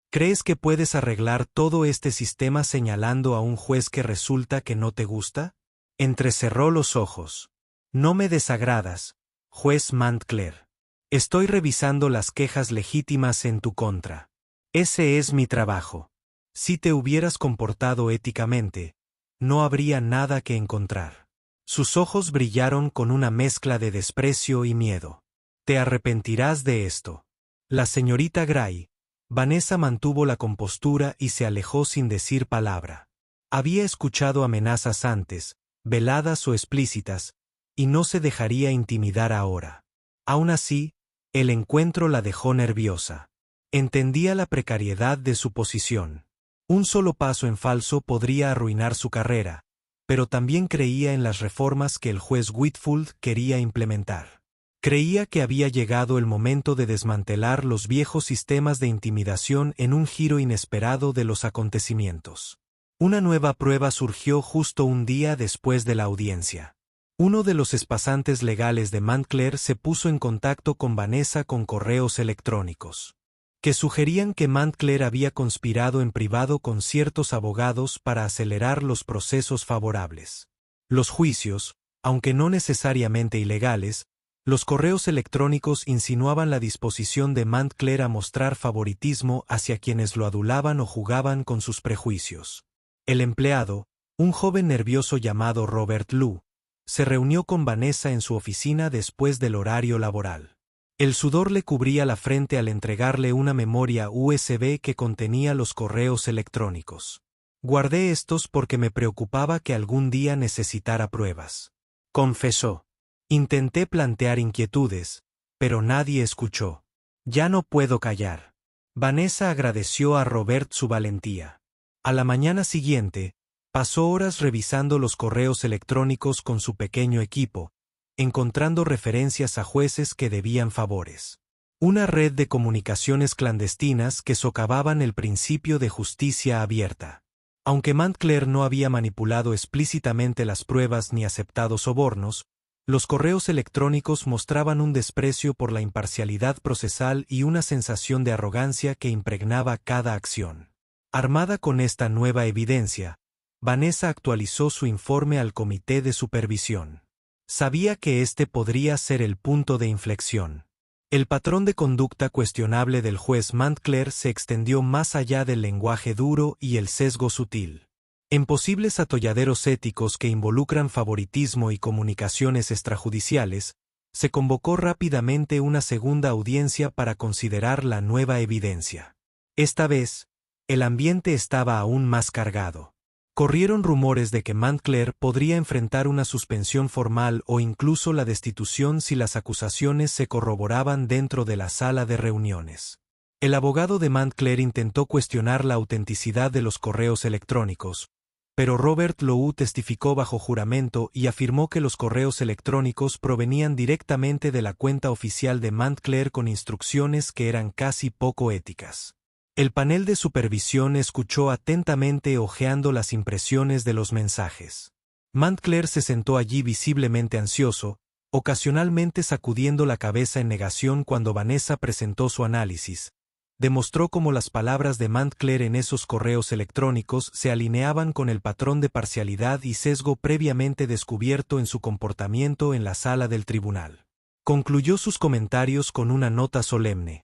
¿Crees que puedes arreglar todo este sistema señalando a un juez que resulta que no te gusta? Entrecerró los ojos. No me desagradas, juez Montclair. Estoy revisando las quejas legítimas en tu contra. Ese es mi trabajo. Si te hubieras comportado éticamente, no habría nada que encontrar. Sus ojos brillaron con una mezcla de desprecio y miedo. Te arrepentirás de esto. La señorita Gray. Vanessa mantuvo la compostura y se alejó sin decir palabra. Había escuchado amenazas antes, veladas o explícitas, y no se dejaría intimidar ahora. Aún así, el encuentro la dejó nerviosa. Entendía la precariedad de su posición. Un solo paso en falso podría arruinar su carrera, pero también creía en las reformas que el juez Whitfield quería implementar. Creía que había llegado el momento de desmantelar los viejos sistemas de intimidación en un giro inesperado de los acontecimientos. Una nueva prueba surgió justo un día después de la audiencia. Uno de los espasantes legales de Montclair se puso en contacto con Vanessa con correos electrónicos, que sugerían que Montclair había conspirado en privado con ciertos abogados para acelerar los procesos favorables. Los juicios, aunque no necesariamente ilegales, los correos electrónicos insinuaban la disposición de Montclair a mostrar favoritismo hacia quienes lo adulaban o jugaban con sus prejuicios. El empleado, un joven nervioso llamado Robert Lou, se reunió con Vanessa en su oficina después del horario laboral. El sudor le cubría la frente al entregarle una memoria USB que contenía los correos electrónicos. Guardé estos porque me preocupaba que algún día necesitara pruebas. Confesó. Intenté plantear inquietudes, pero nadie escuchó. Ya no puedo callar. Vanessa agradeció a Robert su valentía. A la mañana siguiente, pasó horas revisando los correos electrónicos con su pequeño equipo, encontrando referencias a jueces que debían favores. Una red de comunicaciones clandestinas que socavaban el principio de justicia abierta. Aunque Montclair no había manipulado explícitamente las pruebas ni aceptado sobornos, los correos electrónicos mostraban un desprecio por la imparcialidad procesal y una sensación de arrogancia que impregnaba cada acción. Armada con esta nueva evidencia, Vanessa actualizó su informe al comité de supervisión. Sabía que este podría ser el punto de inflexión. El patrón de conducta cuestionable del juez Montclair se extendió más allá del lenguaje duro y el sesgo sutil. En posibles atolladeros éticos que involucran favoritismo y comunicaciones extrajudiciales, se convocó rápidamente una segunda audiencia para considerar la nueva evidencia. Esta vez, el ambiente estaba aún más cargado. Corrieron rumores de que Montclair podría enfrentar una suspensión formal o incluso la destitución si las acusaciones se corroboraban dentro de la sala de reuniones. El abogado de Montclair intentó cuestionar la autenticidad de los correos electrónicos, pero Robert Lou testificó bajo juramento y afirmó que los correos electrónicos provenían directamente de la cuenta oficial de Montclair con instrucciones que eran casi poco éticas. El panel de supervisión escuchó atentamente hojeando las impresiones de los mensajes. Montclair se sentó allí visiblemente ansioso, ocasionalmente sacudiendo la cabeza en negación cuando Vanessa presentó su análisis. Demostró cómo las palabras de Montclair en esos correos electrónicos se alineaban con el patrón de parcialidad y sesgo previamente descubierto en su comportamiento en la sala del tribunal. Concluyó sus comentarios con una nota solemne.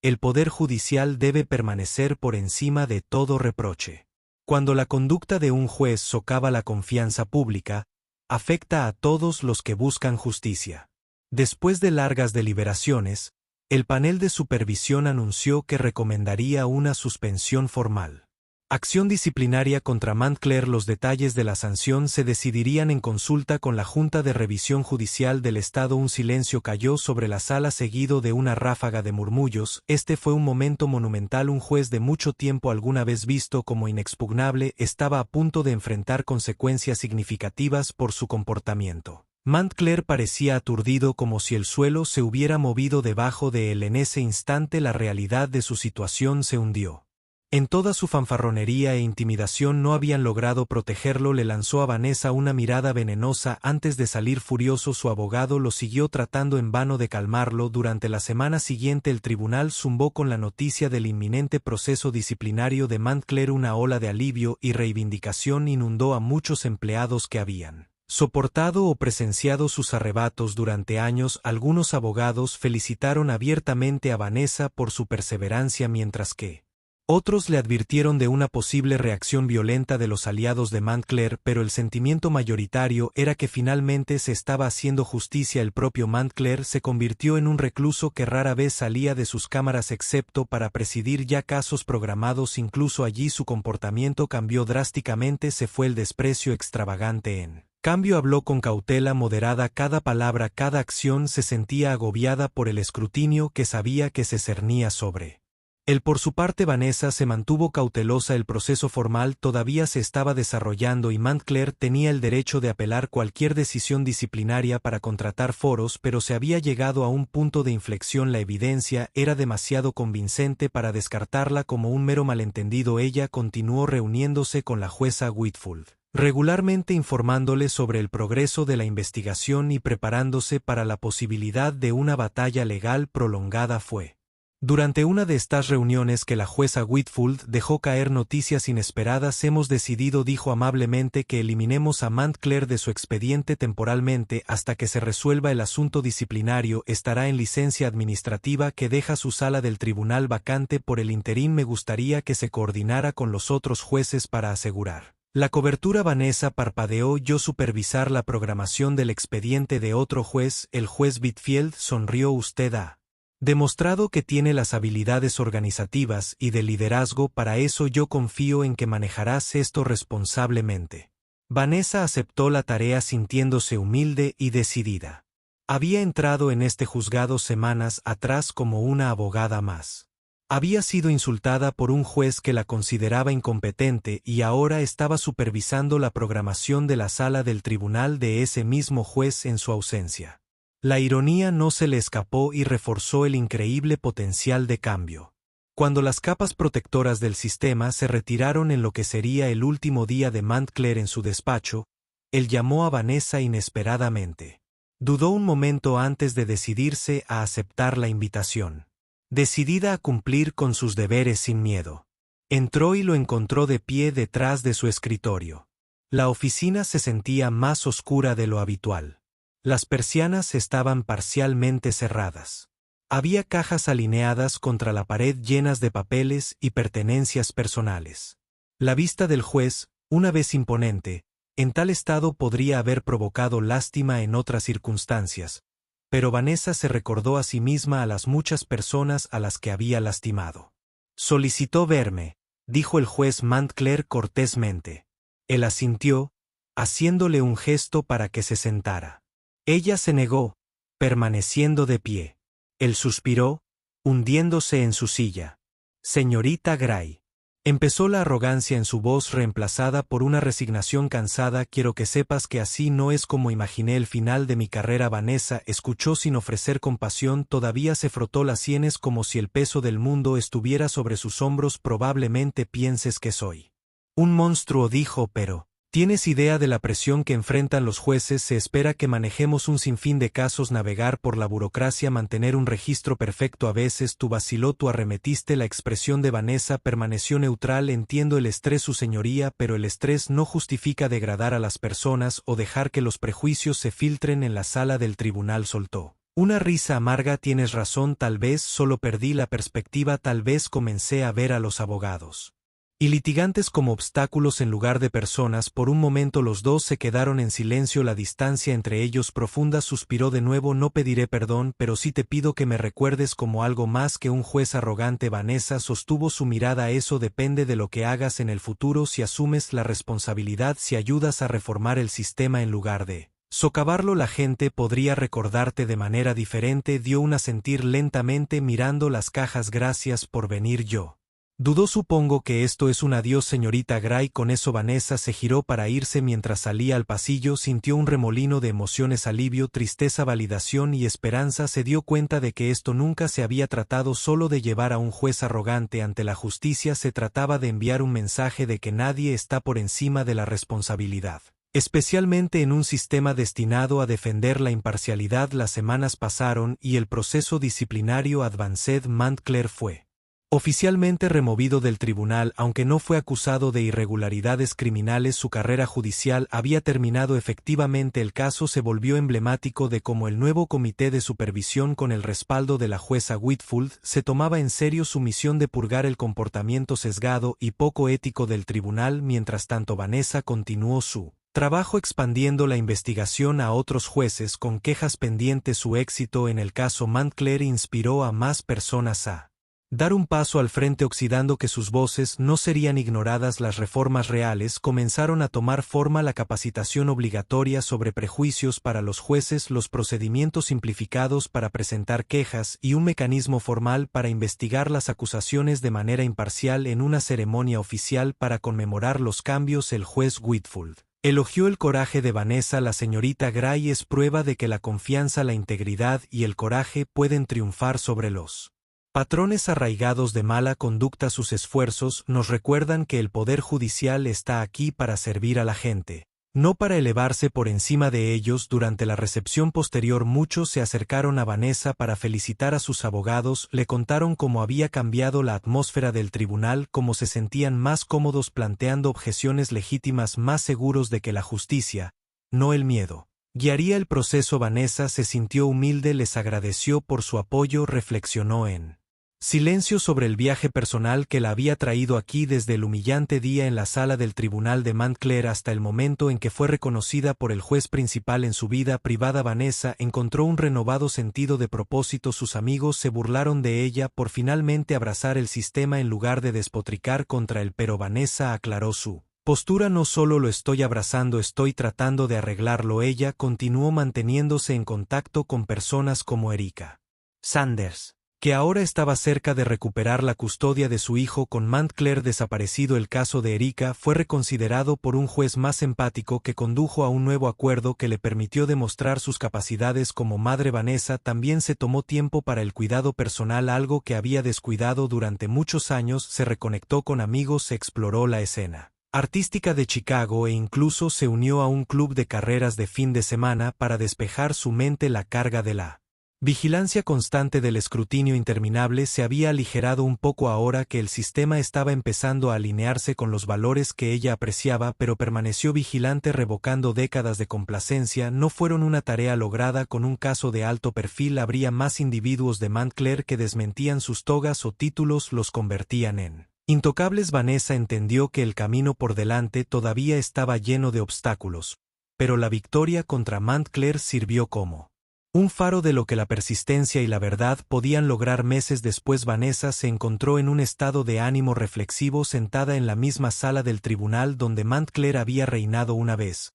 El poder judicial debe permanecer por encima de todo reproche. Cuando la conducta de un juez socava la confianza pública, afecta a todos los que buscan justicia. Después de largas deliberaciones, El panel de supervisión anunció que recomendaría una suspensión formal. Acción disciplinaria contra Montclair. Los detalles de la sanción se decidirían en consulta con la Junta de Revisión Judicial del Estado. Un silencio cayó sobre la sala seguido de una ráfaga de murmullos. Este fue un momento monumental. Un juez de mucho tiempo alguna vez visto como inexpugnable estaba a punto de enfrentar consecuencias significativas por su comportamiento. Montclair parecía aturdido, como si el suelo se hubiera movido debajo de él. En ese instante la realidad de su situación se hundió. En toda su fanfarronería e intimidación no habían logrado protegerlo. Le lanzó a Vanessa una mirada venenosa antes de salir furioso. Su abogado lo siguió tratando en vano de calmarlo. Durante la semana siguiente el tribunal zumbó con la noticia del inminente proceso disciplinario de Montclair. Una ola de alivio y reivindicación inundó a muchos empleados que habían soportado o presenciado sus arrebatos durante años. Algunos abogados felicitaron abiertamente a Vanessa por su perseverancia, mientras que otros le advirtieron de una posible reacción violenta de los aliados de Montclair, pero el sentimiento mayoritario era que finalmente se estaba haciendo justicia. El propio Montclair se convirtió en un recluso que rara vez salía de sus cámaras excepto para presidir ya casos programados. Incluso allí su comportamiento cambió drásticamente. Se fue el desprecio extravagante en cambio habló con cautela moderada. Cada palabra, cada acción. Se sentía agobiada por el escrutinio que sabía que se cernía sobre él. Por su parte Vanessa se mantuvo cautelosa. El proceso formal todavía se estaba desarrollando y Montclair tenía el derecho de apelar cualquier decisión disciplinaria para contratar foros, pero se había llegado a un punto de inflexión. La evidencia era demasiado convincente para descartarla como un mero malentendido. Ella continuó reuniéndose con la jueza Whitfield, regularmente informándole sobre el progreso de la investigación y preparándose para la posibilidad de una batalla legal prolongada. Fue durante una de estas reuniones que la jueza Whitfield dejó caer noticias inesperadas. Hemos decidido, dijo amablemente, que eliminemos a Montclair de su expediente temporalmente hasta que se resuelva el asunto disciplinario. Estará en licencia administrativa, que deja su sala del tribunal vacante por el interín. Me gustaría que se coordinara con los otros jueces para asegurar la cobertura. Vanessa parpadeó. Yo supervisar la programación del expediente de otro juez. El juez Whitfield sonrió. Usted ha demostrado que tiene las habilidades organizativas y de liderazgo para eso. Yo confío en que manejarás esto responsablemente. Vanessa aceptó la tarea sintiéndose humilde y decidida. Había entrado en este juzgado semanas atrás como una abogada más. Había sido insultada por un juez que la consideraba incompetente y ahora estaba supervisando la programación de la sala del tribunal de ese mismo juez en su ausencia. La ironía no se le escapó y reforzó el increíble potencial de cambio. Cuando las capas protectoras del sistema se retiraron en lo que sería el último día de Montclair en su despacho, él llamó a Vanessa inesperadamente. Dudó un momento antes de decidirse a aceptar la invitación. Decidida a cumplir con sus deberes sin miedo, entró y lo encontró de pie detrás de su escritorio. La oficina se sentía más oscura de lo habitual. Las persianas estaban parcialmente cerradas. Había cajas alineadas contra la pared llenas de papeles y pertenencias personales. La vista del juez, una vez imponente, en tal estado podría haber provocado lástima en otras circunstancias, pero Vanessa se recordó a sí misma a las muchas personas a las que había lastimado. Solicitó verme, dijo el juez Montclair cortésmente. Él asintió, haciéndole un gesto para que se sentara. Ella se negó, permaneciendo de pie. Él suspiró, hundiéndose en su silla. Señorita Gray. Empezó la arrogancia en su voz reemplazada por una resignación cansada. Quiero que sepas que así no es como imaginé el final de mi carrera. Vanessa escuchó sin ofrecer compasión. Todavía se frotó las sienes como si el peso del mundo estuviera sobre sus hombros. Probablemente pienses que soy un monstruo, dijo, pero ¿tienes idea de la presión que enfrentan los jueces? Se espera que manejemos un sinfín de casos, navegar por la burocracia, mantener un registro perfecto. A veces tú vaciló, tú arremetiste. La expresión de Vanessa permaneció neutral. Entiendo el estrés, su señoría, pero el estrés no justifica degradar a las personas o dejar que los prejuicios se filtren en la sala del tribunal. Soltó una risa amarga. Tienes razón, tal vez solo perdí la perspectiva, tal vez comencé a ver a los abogados y litigantes como obstáculos en lugar de personas. Por un momento los dos se quedaron en silencio, la distancia entre ellos profunda. Suspiró de nuevo. No pediré perdón, pero sí te pido que me recuerdes como algo más que un juez arrogante. Vanessa sostuvo su mirada. Eso depende de lo que hagas en el futuro, si asumes la responsabilidad, si ayudas a reformar el sistema en lugar de socavarlo. La gente podría recordarte de manera diferente. Dio un asentir lentamente mirando las cajas. Gracias por venir. Yo dudó. Supongo que esto es un adiós, señorita Gray. Con eso Vanessa se giró para irse. Mientras salía al pasillo sintió un remolino de emociones: alivio, tristeza, validación y esperanza. Se dio cuenta de que esto nunca se había tratado solo de llevar a un juez arrogante ante la justicia. Se trataba de enviar un mensaje de que nadie está por encima de la responsabilidad, especialmente en un sistema destinado a defender la imparcialidad. Las semanas pasaron y el proceso disciplinario Advanced Montclair fue oficialmente removido del tribunal. Aunque no fue acusado de irregularidades criminales, su carrera judicial había terminado efectivamente. El caso se volvió emblemático de cómo el nuevo comité de supervisión, con el respaldo de la jueza Whitfield, se tomaba en serio su misión de purgar el comportamiento sesgado y poco ético del tribunal. Mientras tanto, Vanessa continuó su trabajo expandiendo la investigación a otros jueces con quejas pendientes. Su éxito en el caso Montclair inspiró a más personas a dar un paso al frente, oxidando que sus voces no serían ignoradas. Las reformas reales comenzaron a tomar forma: la capacitación obligatoria sobre prejuicios para los jueces, los procedimientos simplificados para presentar quejas y un mecanismo formal para investigar las acusaciones de manera imparcial. En una ceremonia oficial para conmemorar los cambios, el juez Whitfield elogió el coraje de Vanessa. La señorita Gray es prueba de que la confianza, la integridad y el coraje pueden triunfar sobre los patrones arraigados de mala conducta. Sus esfuerzos nos recuerdan que el poder judicial está aquí para servir a la gente, no para elevarse por encima de ellos. Durante la recepción posterior, muchos se acercaron a Vanessa para felicitar a sus abogados. Le contaron cómo había cambiado la atmósfera del tribunal, cómo se sentían más cómodos planteando objeciones legítimas, más seguros de que la justicia, no el miedo, guiaría el proceso. Vanessa se sintió humilde, les agradeció por su apoyo, reflexionó en silencio sobre el viaje personal que la había traído aquí, desde el humillante día en la sala del tribunal de Montclair hasta el momento en que fue reconocida por el juez principal. En su vida privada, Vanessa encontró un renovado sentido de propósito. Sus amigos se burlaron de ella por finalmente abrazar el sistema en lugar de despotricar contra él, pero Vanessa aclaró su postura: no solo lo estoy abrazando, estoy tratando de arreglarlo. Ella continuó manteniéndose en contacto con personas como Erika Sanders, que ahora estaba cerca de recuperar la custodia de su hijo. Con Montclair desaparecido, el caso de Erika fue reconsiderado por un juez más empático que condujo a un nuevo acuerdo que le permitió demostrar sus capacidades como madre. Vanessa también se tomó tiempo para el cuidado personal, algo que había descuidado durante muchos años. Se reconectó con amigos, exploró la escena artística de Chicago e incluso se unió a un club de carreras de fin de semana para despejar su mente. La carga de la vigilancia constante del escrutinio interminable se había aligerado un poco ahora que el sistema estaba empezando a alinearse con los valores que ella apreciaba, pero permaneció vigilante, revocando décadas de complacencia. No fueron una tarea lograda. Con un caso de alto perfil habría más individuos de Montclair que desmentían sus togas o títulos, los convertían en intocables. Vanessa entendió que el camino por delante todavía estaba lleno de obstáculos, pero la victoria contra Montclair sirvió como un faro de lo que la persistencia y la verdad podían lograr. Meses después, Vanessa se encontró en un estado de ánimo reflexivo, sentada en la misma sala del tribunal donde Montclair había reinado una vez.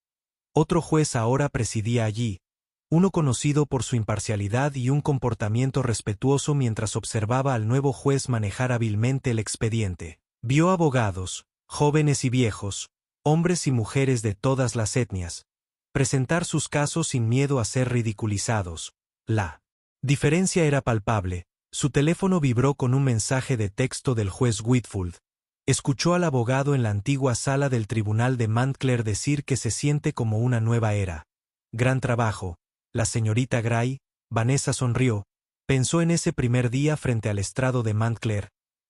Otro juez ahora presidía allí, uno conocido por su imparcialidad y un comportamiento respetuoso. Mientras observaba al nuevo juez manejar hábilmente el expediente, vio abogados, jóvenes y viejos, hombres y mujeres de todas las etnias, presentar sus casos sin miedo a ser ridiculizados. La diferencia era palpable. Su teléfono vibró con un mensaje de texto del juez Whitfield. Escuchó al abogado en la antigua sala del tribunal de Montclair decir que se siente como una nueva era. Gran trabajo, la señorita Gray. Vanessa sonrió. Pensó en ese primer día frente al estrado de Montclair,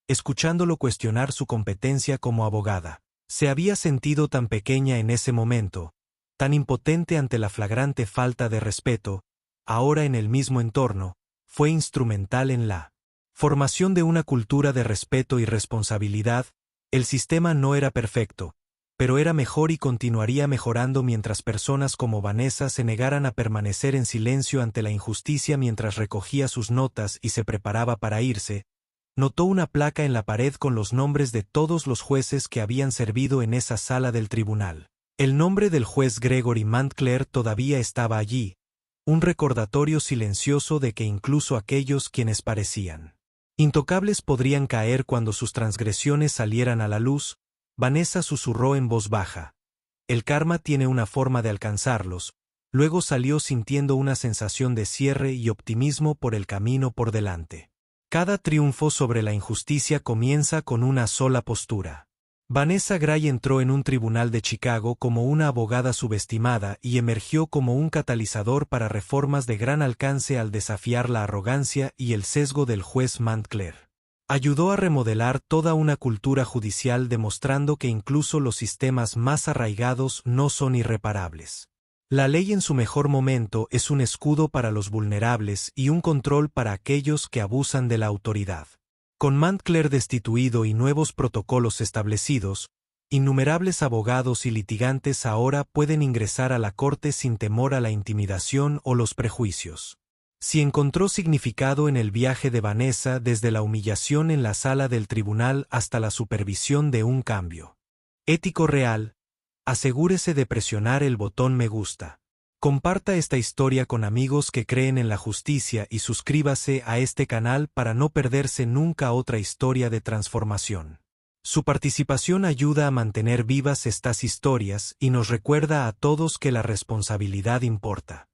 escuchándolo cuestionar su competencia como abogada. Se había sentido tan pequeña en ese momento, tan impotente ante la flagrante falta de respeto. Ahora, en el mismo entorno, fue instrumental en la formación de una cultura de respeto y responsabilidad. El sistema no era perfecto, pero era mejor y continuaría mejorando mientras personas como Vanessa se negaran a permanecer en silencio ante la injusticia mientras recogía sus notas y se preparaba para irse. Notó una placa en la pared con los nombres de todos los jueces que habían servido en esa sala del tribunal. El nombre del juez Gregory Mantclair todavía estaba allí, un recordatorio silencioso de que incluso aquellos quienes parecían intocables podrían caer cuando sus transgresiones salieran a la luz. Vanessa susurró en voz baja. El karma tiene una forma de alcanzarlos. Luego salió sintiendo una sensación de cierre y optimismo por el camino por delante. Cada triunfo sobre la injusticia comienza con una sola postura. Vanessa Gray entró en un tribunal de Chicago como una abogada subestimada y emergió como un catalizador para reformas de gran alcance al desafiar la arrogancia y el sesgo del juez Mantclair. Ayudó a remodelar toda una cultura judicial demostrando que incluso los sistemas más arraigados no son irreparables. La ley en su mejor momento es un escudo para los vulnerables y un control para aquellos que abusan de la autoridad. Con Mantclair destituido y nuevos protocolos establecidos, innumerables abogados y litigantes ahora pueden ingresar a la corte sin temor a la intimidación o los prejuicios. Si encontró significado en el viaje de Vanessa desde la humillación en la sala del tribunal hasta la supervisión de un cambio ético real, asegúrese de presionar el botón me gusta. Comparta esta historia con amigos que creen en la justicia y suscríbase a este canal para no perderse nunca otra historia de transformación. Su participación ayuda a mantener vivas estas historias y nos recuerda a todos que la responsabilidad importa.